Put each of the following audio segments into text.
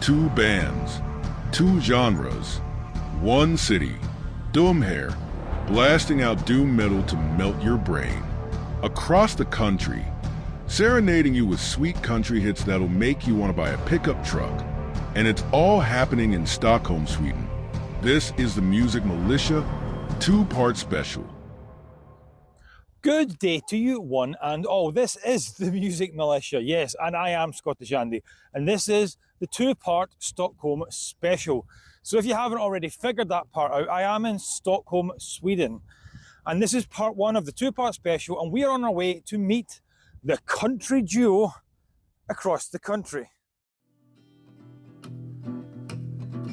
Two bands, two genres, one city, Doomherre, blasting out doom metal to melt your brain. Across the country, serenading you with sweet country hits that'll make you want to buy a pickup truck. And it's all happening in Stockholm, Sweden. This is the Music Militia two-part special. Good day to you, one and all. This is the Music Militia, yes, and I am Scottish Andy, and this is the two-part Stockholm Special. So if you haven't already figured that part out, I am in Stockholm, Sweden, and this is part one of the two-part special, and we are on our way to meet the country duo across the country.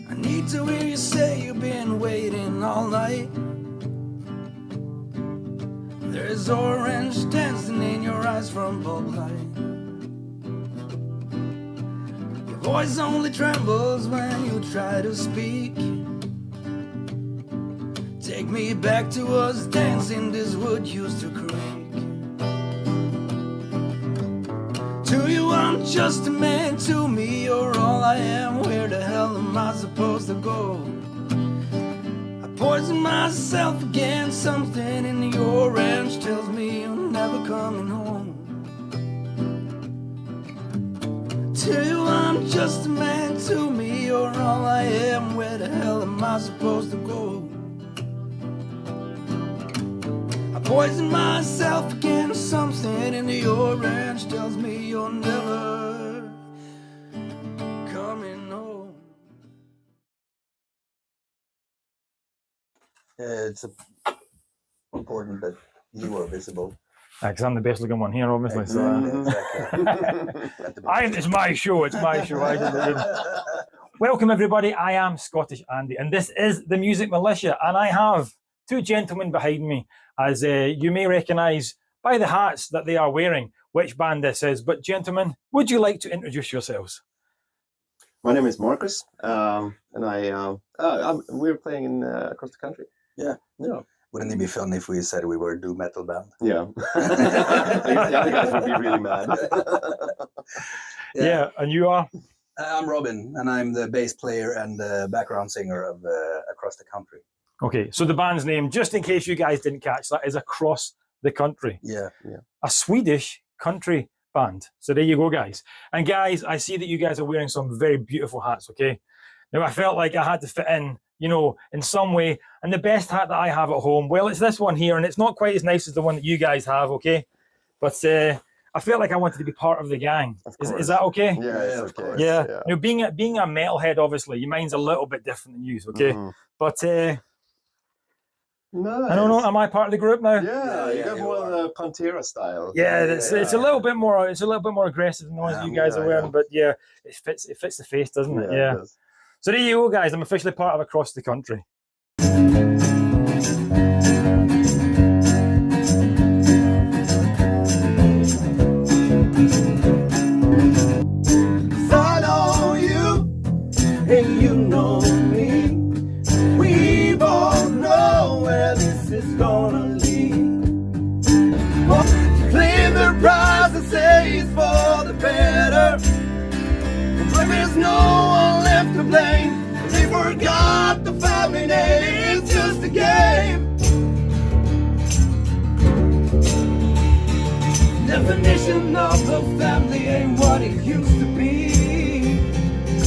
I need to hear you say you've been waiting all night. There's orange dancing in your eyes from bulb light. Your voice only trembles when you try to speak. Take me back to us dancing this wood used to creak. To you I'm just a man, to me you're all I am. Where the hell am I supposed to go? Poison myself again, something in the orange tells me you're never coming home. To you I'm just a man, to me you're all I am. Where the hell am I supposed to go? I poison myself again, something in the orange tells me you're never coming home. It's important that you are visible. Because I'm the best looking one here, obviously. Exactly. It's my show, it's my show. Welcome everybody, I am Scottish Andy, and this is the Music Militia, and I have two gentlemen behind me, as you may recognise by the hats that they are wearing which band this is. But gentlemen, would you like to introduce yourselves? My name is Marcus, and we're playing in across the country. Yeah. Wouldn't it be fun if we said we were a doom metal band? Yeah. The other guys would be really mad. Yeah, and you are? I'm Robin, and I'm the bass player and the background singer of Across the Country. Okay, so the band's name, just in case you guys didn't catch that, is Across the Country. Yeah. A Swedish country band. So there you go, guys. And guys, I see that you guys are wearing some very beautiful hats, okay? Now, I felt like I had to fit in, in some way. And the best hat that I have at home, well, it's this one here, and it's not quite as nice as the one that you guys have, okay? But I felt like I wanted to be part of the gang. Is that okay? Yeah, of course. Yeah. Being a metalhead, obviously, your mind's a little bit different than yours, okay? Mm-hmm. But nice. I don't know. Am I part of the group now? Yeah, you got more of the Pantera style. Yeah, it's a little bit more. It's a little bit more aggressive than the ones that you guys are wearing. But yeah, it fits the face, doesn't it? Yeah. It so there you go, guys. I'm officially part of Across the Country. I know you, and you know me. We both know where this is gonna lead. Claim the prize and say it's for the better. But there's no one left to blame. They forgot the family name, it's just a game. Definition of the family ain't what it used to be.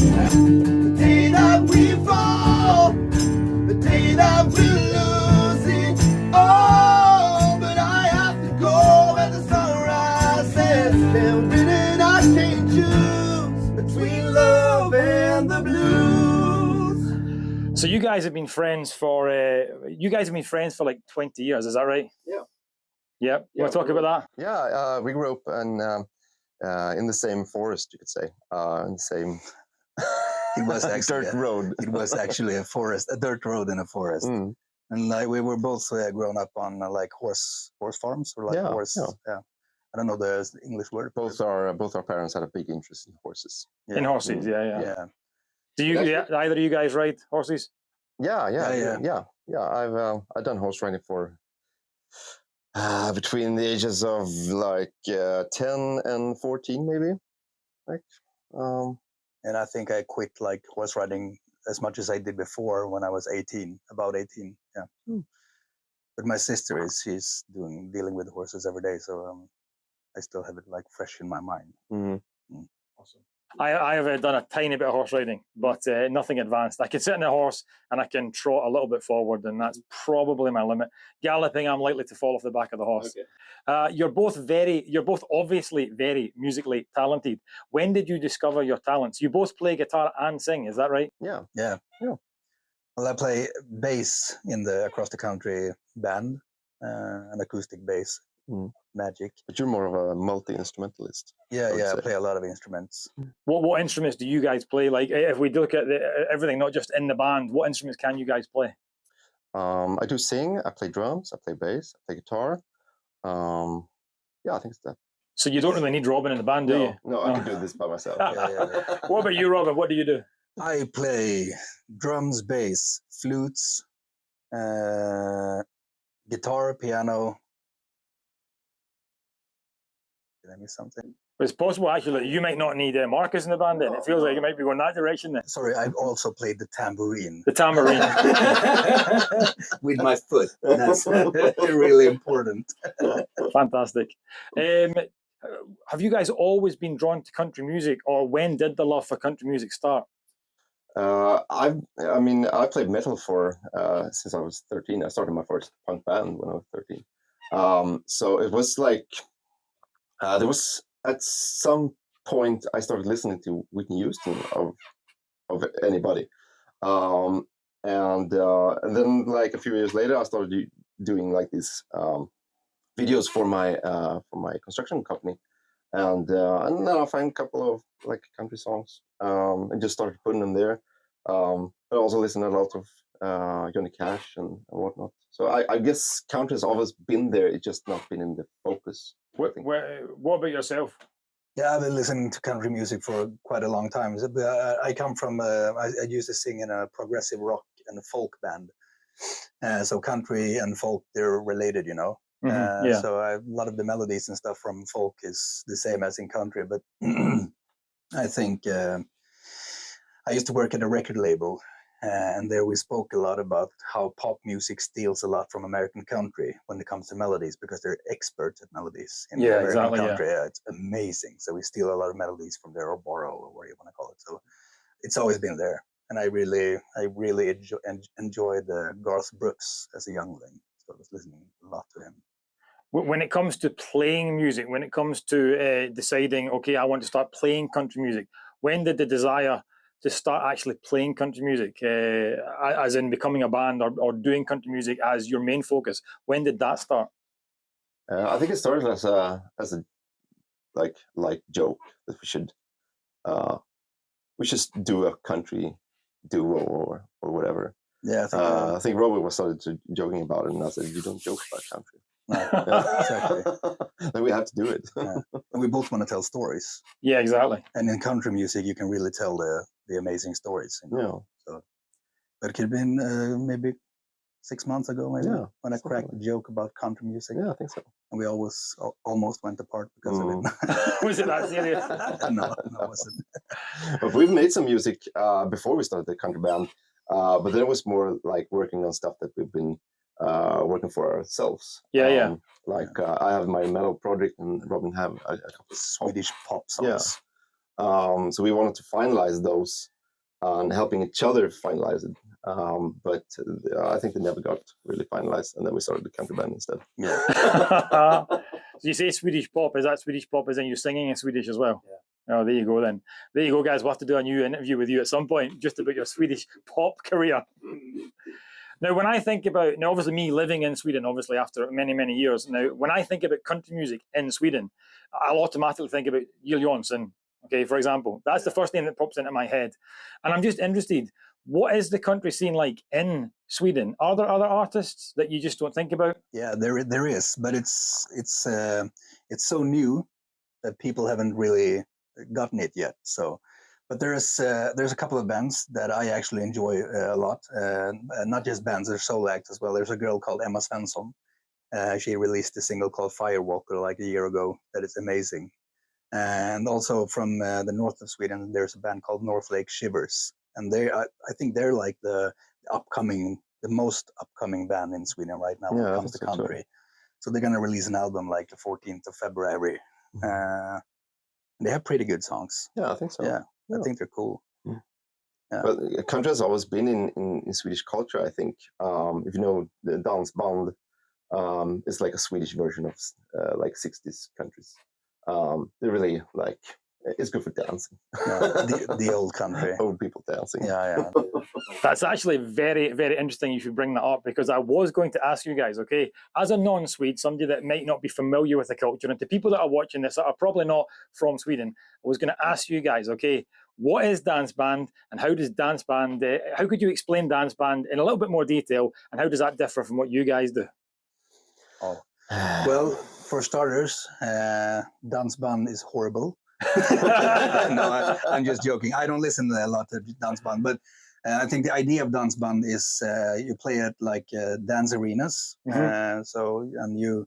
The day that we fall, the day that we lose it all. But I have to go when the sun rises. And really I can't choose between love and the blues. So you guys have been friends for like 20 years, is that right? Yeah. Yeah. You want to talk about that? Yeah, we grew up in the same forest, you could say, in the same It was actually dirt road. It was actually a dirt road in a forest. Mm. And like we were both grown up on like horse farms or like horse. Yeah. I don't know the English word. Both our parents had a big interest in horses. Yeah. In horses, yeah. Yeah. Do you either of you guys ride horses? Yeah. I've done horse riding for between the ages of like 10 and 14, maybe. And I think I quit like horse riding as much as I did before when I was 18, about 18. Yeah. But my sister she's dealing with horses every day, so I still have it like fresh in my mind. Awesome. I have done a tiny bit of horse riding, but nothing advanced. I can sit on a horse and I can trot a little bit forward, and that's probably my limit. Galloping, I'm likely to fall off the back of the horse. Okay. You're both obviously very musically talented. When did you discover your talents? You both play guitar and sing, is that right? Yeah. Well, I play bass in the across the country band, an acoustic bass. Magic. But you're more of a multi-instrumentalist. Yeah, I play a lot of instruments. What instruments do you guys play? Like, if we look at everything, not just in the band, what instruments can you guys play? I do sing, I play drums, I play bass, I play guitar. Yeah, I think it's that. So you don't really need Robin in the band, do you? No, I can do this by myself. What about you, Robin? What do you do? I play drums, bass, flutes, guitar, piano. Did I miss something? But it's possible, actually, that you might not need Marcus in the band then. It feels like you might be going that direction then. Sorry, I've also played the tambourine. The tambourine. With my foot. That's really important. Fantastic. Have you guys always been drawn to country music, or when did the love for country music start? I played metal for since I was 13. I started my first punk band when I was 13. So it was like there was at some point I started listening to Whitney Houston of anybody, and then like a few years later I started doing like these videos for my construction company, and then I found a couple of like country songs and just started putting them there. But I also listened to a lot of Johnny Cash and whatnot. So I guess country has always been there. It's just not been in the focus. What about yourself? Yeah, I've been listening to country music for quite a long time. I come from, I used to sing in a progressive rock and folk band. So country and folk, they're related, you know. So a lot of the melodies and stuff from folk is the same as in country. But I think I used to work at a record label. And there we spoke a lot about how pop music steals a lot from American country when it comes to melodies, because they're experts at melodies in American country. Yeah, it's amazing. So we steal a lot of melodies from there, or borrow, or whatever you want to call it. So it's always been there. And I really enjoyed Garth Brooks as a youngling. So I was listening a lot to him. When it comes to playing music, when it comes to deciding, okay, I want to start playing country music, when did the desire to start actually playing country music, as in becoming a band or doing country music as your main focus? When did that start? I think it started as a like joke that we should do a country duo or whatever. Yeah, I think Robert was started joking about it, and I said, "You don't joke about country." Exactly. Then we have to do it. And we both want to tell stories. Yeah, exactly. And in country music, you can really tell the amazing stories. You know? So, but it could have been maybe 6 months ago, when I cracked a joke about country music. Yeah, I think so. And we almost went apart because of it. Was it that serious? No, it wasn't. But we've made some music before we started the country band. But then it was more like working on stuff that we've been working for ourselves. Like I have my metal project, and Robin have a couple of Swedish pop songs. So we wanted to finalize those and helping each other finalize it. But I think they never got really finalized, and then we started the country band instead. Yeah. So you say Swedish pop. Is that Swedish pop as in you singing in Swedish as well? Yeah. Oh, there you go then. There you go, guys. We'll have to do a new interview with you at some point just about your Swedish pop career. Now, when I think about, obviously me living in Sweden, obviously after many, many years, now, when I think about country music in Sweden, I'll automatically think about Jill Johnson, okay, for example. That's the first name that pops into my head. And I'm just interested, what is the country scene like in Sweden? Are there other artists that you just don't think about? Yeah, there is, but it's so new that people haven't really gotten it yet. So, but there's a couple of bands that I actually enjoy a lot. Not just bands, there's solo acts as well. There's a girl called Emma Svensson. She released a single called Firewalker like a year ago that is amazing. And also from the north of Sweden, there's a band called North Lake Shivers, and I think they're like the most upcoming band in Sweden right now when it comes to country. So they're gonna release an album like the 14th of February. They have pretty good songs. Yeah, I think so. Yeah. I think they're cool. Yeah. But country has always been in Swedish culture, I think. If you know the dansband, it's like a Swedish version of like 60s countries. They're really like, it's good for dancing. The old country. Old people dancing. Yeah. That's actually very, very interesting you should bring that up, because I was going to ask you guys, okay, as a non-Swede, somebody that might not be familiar with the culture, and to people that are watching this that are probably not from Sweden, I was going to ask you guys, okay, what is dance band, and how does dance band, how could you explain dance band in a little bit more detail, and how does that differ from what you guys do? Well, for starters, dance band is horrible. No, I'm just joking. I don't listen a lot to dance band, but I think the idea of dance band is you play at like dance arenas. And you,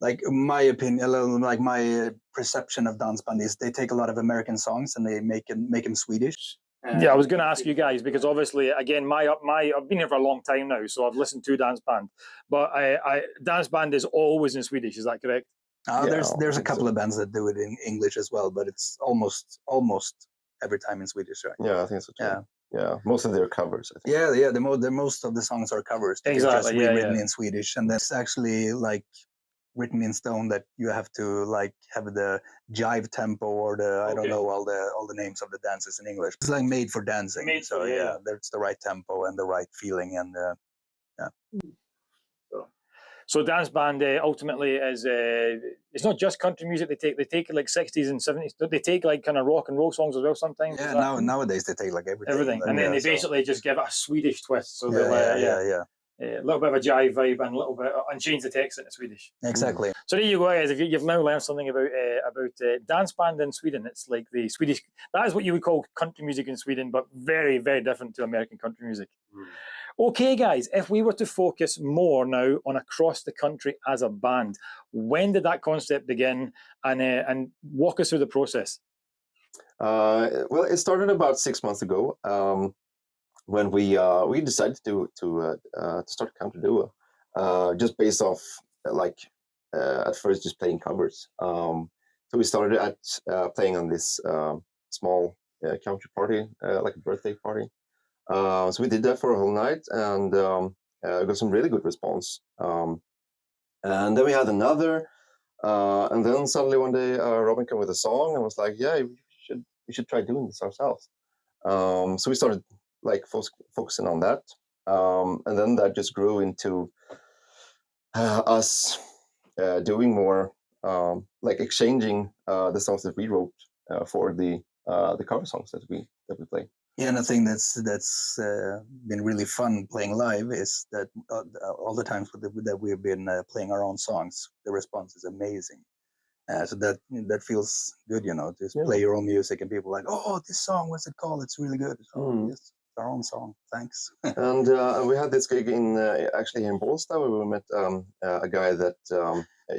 like my opinion, like my perception of dance band is they take a lot of American songs and they make them Swedish. Yeah, I was going to ask you guys, because obviously, again, I've been here for a long time now, so I've listened to dance band, but dance band is always in Swedish. Is that correct? There's a couple of bands that do it in English as well, but it's almost every time in Swedish, right? Yeah, I think so too. Yeah, most of their covers, I think. Yeah. The most of the songs are covers. Exactly. Just rewritten in Swedish, and that's actually like written in stone that you have to like have the jive tempo or the I don't know all the names of the dances in English. It's like made for dancing. That's the right tempo and the right feeling, and So dance band ultimately is it's not just country music. They take like 60s and 70s. They take like kind of rock and roll songs as well sometimes. Yeah, nowadays they take like everything. And then they basically just give it a Swedish twist. So a little bit of a jive vibe and a little bit and change the text into Swedish. Exactly. So there you go, guys. If you've now learned something about dance band in Sweden, it's like the Swedish. That is what you would call country music in Sweden, but very, very different to American country music. Okay, guys, if we were to focus more now on across the country as a band, when did that concept begin? And walk us through the process. Well, it started about 6 months ago when we decided to start a country duo, just based off like at first just playing covers. So we started at playing on this small country party, like a birthday party. So we did that for a whole night, and got some really good response. And then we had another, and then suddenly one day Robin came with a song and was like, "Yeah, we should try doing this ourselves." So we started like focusing on that, and then that just grew into us doing more, like exchanging the songs that we wrote for the cover songs that we play. Yeah, and the thing that's been really fun playing live is that all the times that we've been playing our own songs, the response is amazing. So that feels good, just play your own music and people are like, "Oh, this song, what's it called? It's really good." Oh, yes, our own song. Thanks. And we had this gig in actually in Bålsta, where we met a guy that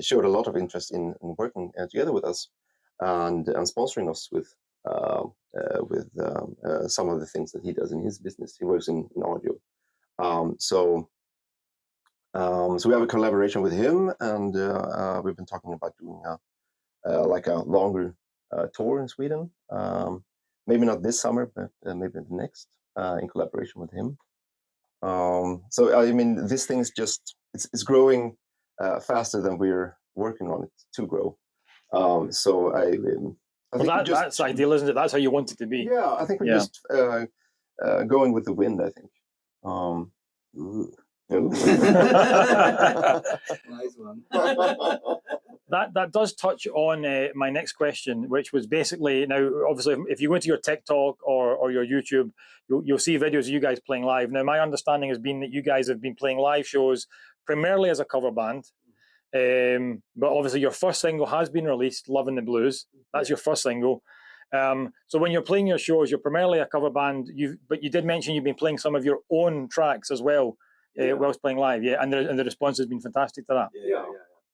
showed a lot of interest in working together with us and sponsoring us with some of the things that he does in his business. He works in audio. So we have a collaboration with him, and we've been talking about doing like a longer tour in Sweden. Maybe not this summer, but maybe the next, in collaboration with him. So I mean, this thing is just it's growing faster than we're working on it to grow. So that's ideal, isn't it? That's how you want it to be. Yeah, I think we're just going with the wind, I think. Nice one. That does touch on my next question, which was basically, now obviously if you go into your TikTok or your YouTube, you'll see videos of you guys playing live. Now my understanding has been that you guys have been playing live shows primarily as a cover band, but obviously your first single has been released, "Lovin' the Blues." That's your first single. So when you're playing your shows, you're primarily a cover band, but you did mention you've been playing some of your own tracks as well whilst playing live, and the response has been fantastic to that.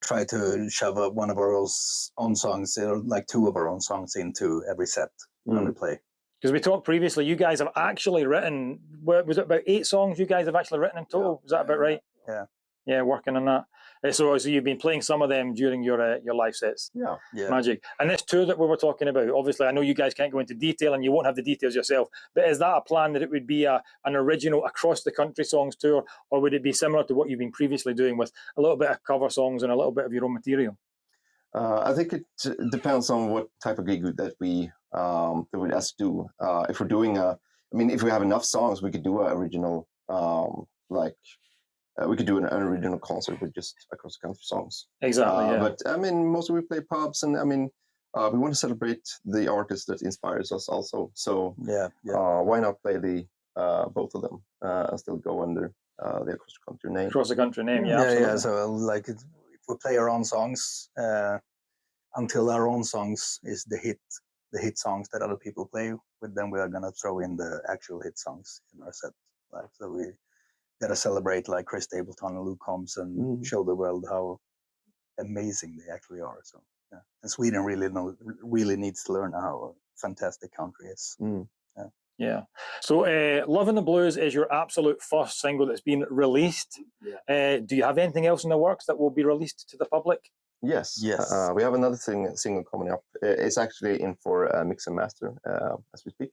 try to shove one of our own songs, like 2 of our own songs into every set when we play. Because we talked previously, you guys have actually written, was it about 8 songs you guys have actually written in total? Is that about right? Yeah. Yeah, working on that. So you've been playing some of them during your live sets. Yeah. Magic. And this tour that we were talking about, obviously, I know you guys can't go into detail and you won't have the details yourself, but is that a plan that it would be an original across the country songs tour, or would it be similar to what you've been previously doing with a little bit of cover songs and a little bit of your own material? I think it depends on what type of gig that we would ask to do. If we're doing if we have enough songs, we could do an original, we could do an original concert with just across the country songs. Exactly. Yeah. But I mean, mostly we play pubs, and I mean, we want to celebrate the artist that inspires us also. So why not play the both of them and still go under the across the country name? Across the country name, yeah. Yeah. So like, if we play our own songs until our own songs is the hit songs that other people play with, then we are gonna throw in the actual hit songs in our set. Like, so we gotta celebrate like Chris Stapleton and Luke Combs and show the world how amazing they actually are. So yeah, and Sweden really needs to learn how fantastic country is. Yeah. So Love and the Blues is your absolute first single that's been released. Do you have anything else in the works that will be released to the public? Yes. We have another single coming up. It's actually in for mix and master as we speak.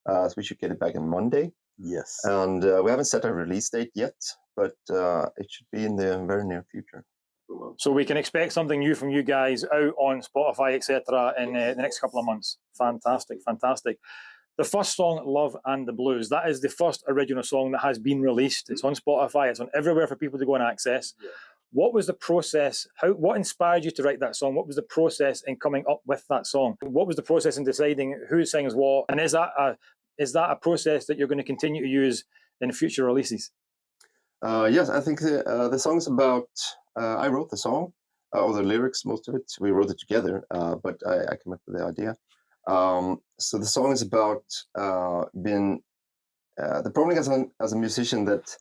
So we should get it back on Monday. Yes. And we haven't set a release date yet, but it should be in the very near future. So we can expect something new from you guys out on Spotify, etc., in the next couple of months. Fantastic. The first song, Love and the Blues, that is the first original song that has been released. It's on Spotify, it's on everywhere for people to go and access. What was the process? What inspired you to write that song? What was the process in coming up with that song? What was the process in deciding who sings what? And is that a process that you're going to continue to use in future releases? Yes, I think the song's about, I wrote the song, or the lyrics, most of it. We wrote it together, but I came up with the idea. So the song is about the problem as a musician that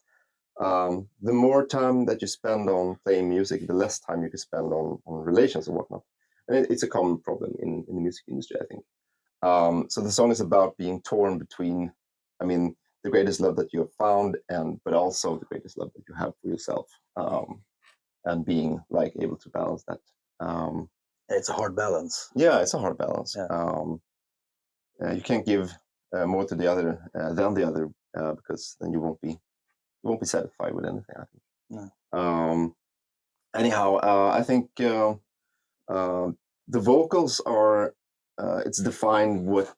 the more time that you spend on playing music, the less time you can spend on relations and whatnot. And it's a common problem in the music industry, I think. So the song is about being torn between, the greatest love that you have found, but also the greatest love that you have for yourself, and being like able to balance that. It's a hard balance. Yeah, it's a hard balance. Yeah. You can't give more to the other than the other, because then you won't be satisfied with anything, I think. No. Anyhow, I think the vocals are, it's defined what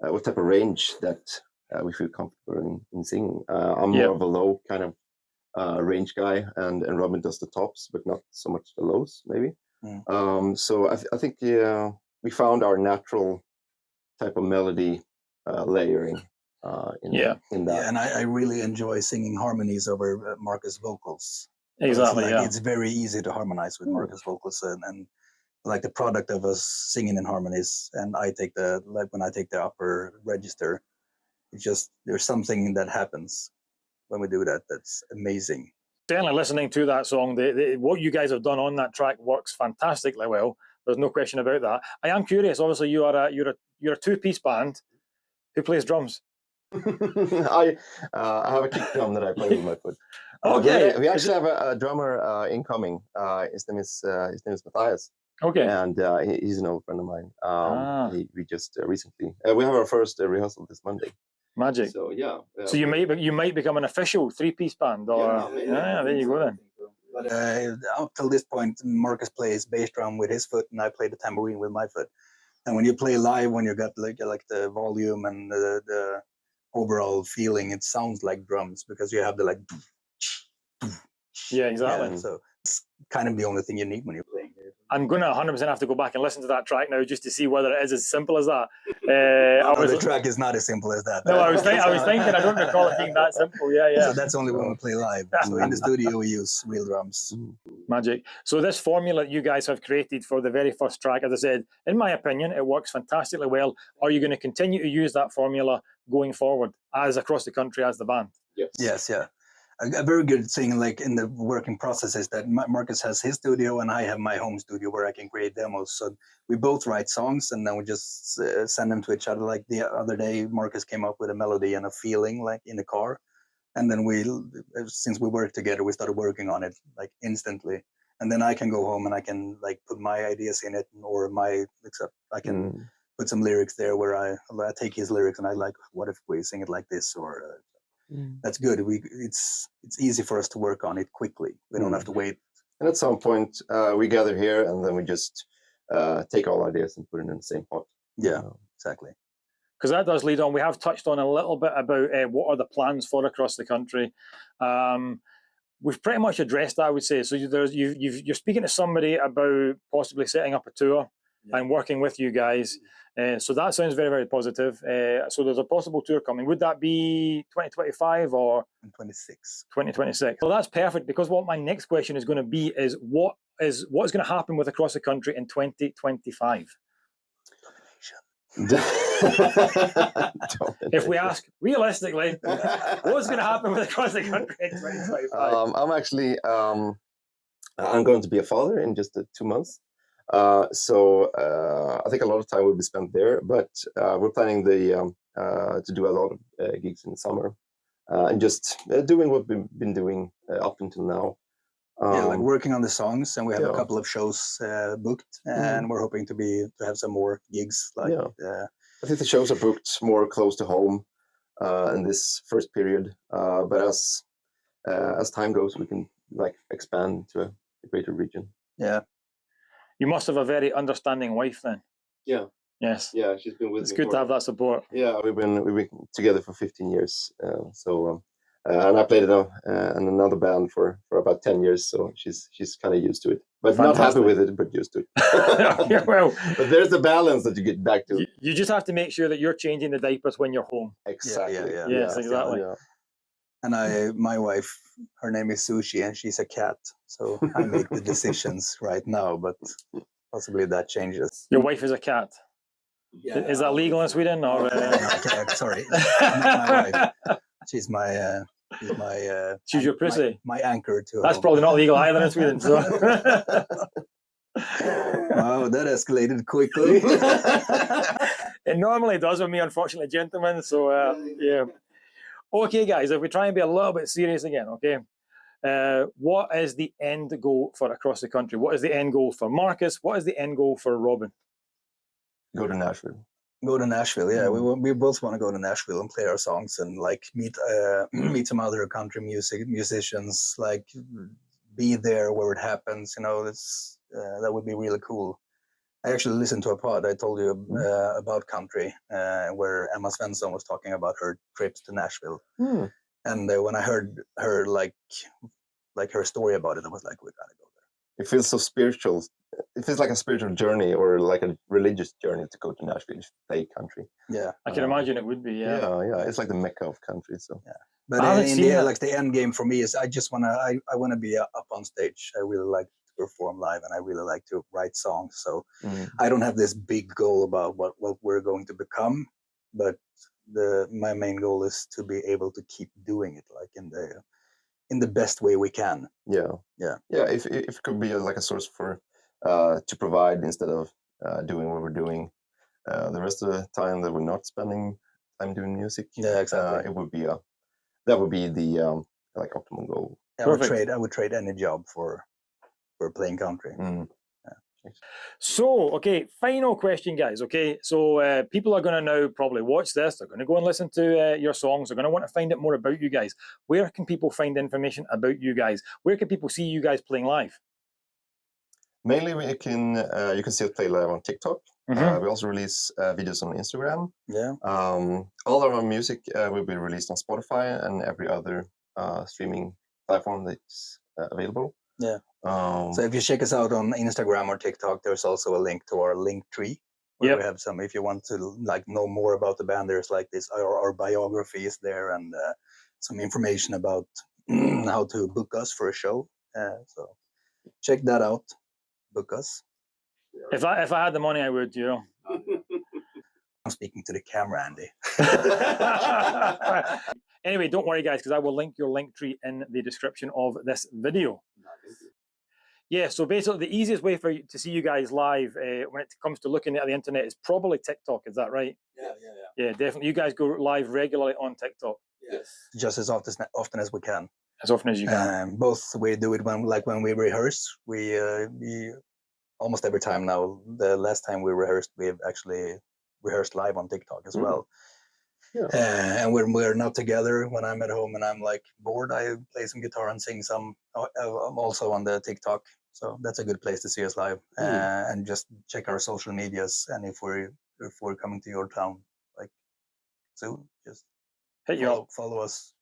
type of range that we feel comfortable in singing. I'm more of a low kind of range guy, and Robin does the tops, but not so much the lows, maybe. So I think we found our natural type of melody layering in that. Yeah, and I really enjoy singing harmonies over Marcus' vocals. Exactly. It's very easy to harmonize with Marcus' vocals, and like the product of us singing in harmonies, and when I take the upper register, it's just, there's something that happens when we do that that's amazing. Certainly, listening to that song, what you guys have done on that track works fantastically well. There's no question about that. I am curious. Obviously, you're a two-piece band. Who plays drums? I have a kick drum that I play with my foot. Okay. We actually have a drummer incoming. His name is Matthias. Okay. And he's an old friend of mine. We just recently we have our first rehearsal this Monday. Magic. So yeah. So you might become an official three-piece band, or there you go then. But up till this point, Marcus plays bass drum with his foot, and I play the tambourine with my foot. And when you play live, when you got like the volume and the overall feeling, it sounds like drums, because you have the like. Yeah, exactly. Yeah, so it's kind of the only thing you need when you're playing. I'm going to 100% have to go back and listen to that track now, just to see whether it is as simple as that. The track is not as simple as that. No, I was thinking, I don't recall it being that simple. Yeah. So that's only when we play live. So in the studio, we use real drums. Magic. So this formula you guys have created for the very first track, as I said, in my opinion, it works fantastically well. Are you going to continue to use that formula going forward, as across the country as the band? Yes, yeah. a very good thing, like in the working process, is that Marcus has his studio and I have my home studio where I can create demos. So we both write songs and then we just send them to each other. Like the other day, Marcus came up with a melody and a feeling like in the car. And then since we work together, we started working on it like instantly. And then I can go home and I can like put my ideas in it, or I can put some lyrics there where I take his lyrics and I like, what if we sing it like this, or that's good. It's easy for us to work on it quickly. We don't have to wait. And at some point, we gather here and then we just take all ideas and put it in the same pot. Yeah, exactly. Because that does lead on. We have touched on a little bit about what are the plans for across the country. We've pretty much addressed that, I would say. So you're speaking to somebody about possibly setting up a tour and working with you guys. So that sounds very, very positive. So there's a possible tour coming. Would that be 2025 or 2026? 2026. Well, that's perfect, because what my next question is going to be is what's going to happen with Across the Country in 2025? If we ask realistically, what's going to happen with Across the Country in 2025? I'm actually I'm going to be a father in just 2 months. So I think a lot of time will be spent there, but we're planning to do a lot of gigs in the summer and just doing what we've been doing up until now. Like working on the songs, and we have a couple of shows booked, and we're hoping to have some more gigs. Like, I think the shows are booked more close to home in this first period, but as time goes, we can like expand to a greater region. Yeah. You must have a very understanding wife then. Yeah. Yes. Yeah, she's been with me. It's good to have that support. Yeah, we've been together for 15 years. And I played in another band for about 10 years, so she's kind of used to it. But not happy with it, but used to it. Yeah, well, but there's the balance that you get back to. You just have to make sure that you're changing the diapers when you're home. Exactly. Yeah. Yes, exactly. Yeah. And my wife, her name is Sushi, and she's a cat. So I make the decisions right now, but possibly that changes. Your wife is a cat. Yeah. Is that legal in Sweden? Or Okay, sorry, not my wife. She's my. She's your prissy. My anchor to. That's probably not legal either in Sweden. So. Wow, that escalated quickly. It normally does with me, unfortunately, gentlemen. So yeah. Okay, guys, if we try and be a little bit serious again, okay? What is the end goal for Across the Country? What is the end goal for Marcus? What is the end goal for Robin? Go to Nashville. Go to Nashville, yeah. We both want to go to Nashville and play our songs and like meet some other country musicians, like be there where it happens. You know, that would be really cool. I actually listened to a pod I told you about country, where Emma Svensson was talking about her trips to Nashville. And when I heard her like her story about it, I was like, we gotta go there. It feels so spiritual. It feels like a spiritual journey or like a religious journey to go to Nashville to play country. Yeah, I can imagine it would be. Yeah. It's like the mecca of country. So yeah. But in the end, like the end game for me is I want to be up on stage. I really like to perform live, and I really like to write songs. So I don't have this big goal about what we're going to become, but my main goal is to be able to keep doing it like in the best way we can. Yeah. If it could be like a source for to provide instead of doing what we're doing the rest of the time that we're not spending time doing music. Yeah, exactly. That would be the like optimal goal. I would trade any job for playing country. So, okay, final question, guys. Okay, so people are going to now probably watch this. They're going to go and listen to your songs. They're going to want to find out more about you guys. Where can people find information about you guys? Where can people see you guys playing live? Mainly, you can see us play live on TikTok. We also release videos on Instagram. Yeah. All of our music will be released on Spotify and every other streaming platform that's available. Yeah. So if you check us out on Instagram or TikTok, there's also a link to our LinkTree, where we have some. If you want to like know more about the band, there's like this our biography is there, and some information about how to book us for a show. So check that out. Book us. If I had the money, I would. You know. I'm speaking to the camera, Andy. Anyway, don't worry, guys, because I will link your LinkTree in the description of this video. Yeah, so basically the easiest way for you to see you guys live when it comes to looking at the internet is probably TikTok. Is that right? Yeah. Yeah, definitely. You guys go live regularly on TikTok. Yes. Just as often as we can. As often as you can. Both we do it when we rehearse. We almost every time now. The last time we rehearsed, we've actually rehearsed live on TikTok as well. Yeah. And when we're not together, when I'm at home and I'm like bored, I play some guitar and sing some. I'm also on the TikTok, so that's a good place to see us live. And just check our social medias. And if we're coming to your town, like soon, just hit you up, follow us.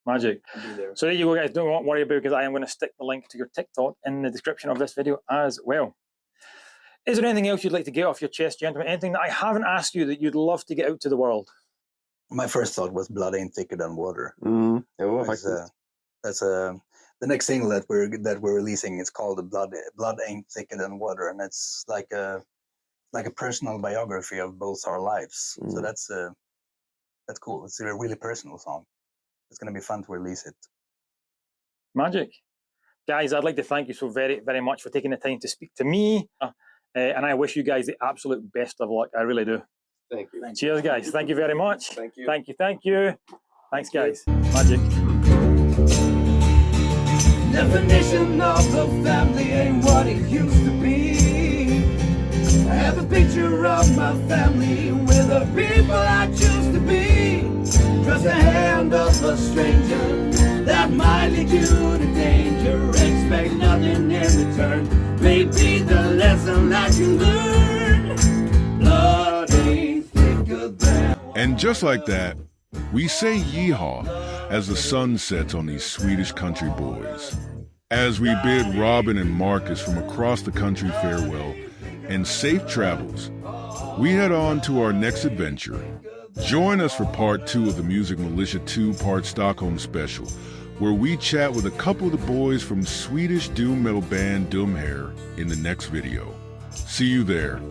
Magic. There. So there you go, guys. Don't worry about it, because I am going to stick the link to your TikTok in the description of this video as well. Is there anything else you'd like to get off your chest, gentlemen? Anything that I haven't asked you that you'd love to get out to the world? My first thought was "Blood Ain't Thicker Than Water." That's the next single that we're releasing. It's called "Blood Ain't Thicker Than Water," and it's like a personal biography of both our lives. So that's cool. It's a really personal song. It's going to be fun to release it. Magic. Guys, I'd like to thank you so very, very much for taking the time to speak to me. And I wish you guys the absolute best of luck. I really do. Thank you. Cheers, guys. Thank you very much. Thank you. Thank you. Thank you. Thanks, guys. Magic. Definition of the family ain't what it used to be. I have a picture of my family with the people I choose to be. Trust the hand of a stranger that might lead you to danger. Expect nothing in return. Maybe the lesson that you learn. Blood ain't thicker than. And just like that, we say yeehaw as the sun sets on these Swedish country boys. As we bid Robin and Marcus from across the country farewell and safe travels, we head on to our next adventure. Join us for part 2 of the Music Militia 2-part Stockholm Special, where we chat with a couple of the boys from Swedish doom metal band Doomherre in the next video. See you there.